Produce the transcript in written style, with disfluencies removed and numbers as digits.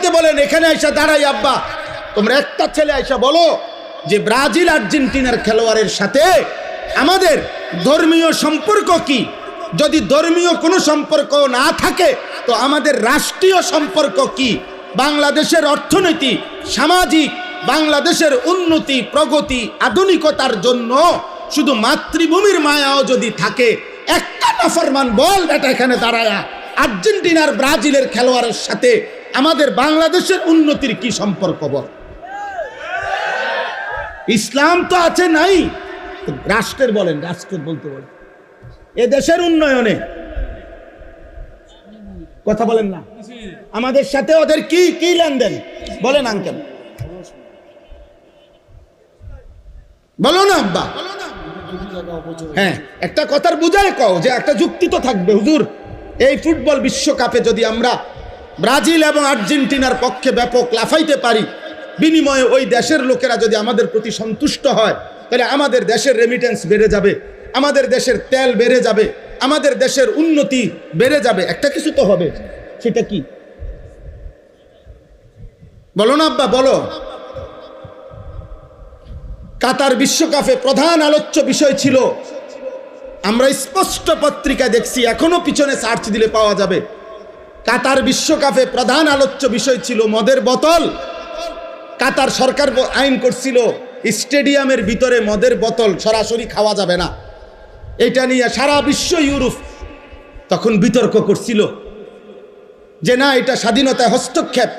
আব্বাকে বলেন এখানে আইসা দাঁড়াই, আব্বা তোমরা একটা ছেলে আইসা বলো যে ব্রাজিল আর্জেন্টিনার খেলোয়াড়ের সাথে আমাদের ধর্মীয় সম্পর্ক কি। যদি ধর্মীয় কোনো সম্পর্ক না থাকে তো আমাদের রাষ্ট্রীয় সম্পর্ক কি। বাংলাদেশের অর্থনীতি, সামাজিক, বাংলাদেশের উন্নতি, প্রগতি, আধুনিকতার জন্য শুধু মাতৃভূমির মায়াও যদি থাকে, একটা নাফরমান বল বেটা এখানে দাঁড়ায়া আর্জেন্টিনার ব্রাজিলের খেলোয়াড়ের সাথে আমাদের বাংলাদেশের উন্নতির কি সম্পর্ক বল। ইসলাম তো আছে নাই, রাষ্ট্রের বলেন, রাষ্ট্রের বলতে বলেন এ দেশের উন্নয়নে কথা বলেন না, আমাদের সাথে ওদের কি কি লেনদেন বলেন আঙ্কেল, বলো না আব্বা। হ্যাঁ, একটা কথার বুঝায় কও যে একটা যুক্তি তো থাকবে। হুজুর, এই ফুটবল বিশ্বকাপে যদি আমরা ব্রাজিল এবং আর্জেন্টিনার পক্ষে ব্যাপক লাফাইতে পারি, বিনিময়ে ওই দেশের লোকেরা যদি আমাদের প্রতি সন্তুষ্ট হয়, তাহলে আমাদের দেশের রেমিটেন্স বেড়ে যাবে, আমাদের দেশের তেল বেড়ে যাবে, আমাদের দেশের উন্নতি বেড়ে যাবে। একটা কিছু তো হবে, সেটা কি বলো না আব্বা, বলো। কাতার বিশ্বকাপে প্রধান আলোচ্য বিষয় ছিল, আমরা স্পষ্ট পত্রিকা দেখছি, এখনো পিছনে সার্চ দিলে পাওয়া যাবে, কাতার বিশ্বকাপে প্রধান আলোচ্য বিষয় ছিল মদের বোতল। কাতার সরকার আইন করছিল স্টেডিয়ামের ভিতরে মদের বোতল সরাসরি খাওয়া যাবে না। এটা নিয়ে সারা বিশ্ব, ইউরোপ তখন বিতর্ক করছিল যে না, এটা স্বাধীনতায় হস্তক্ষেপ।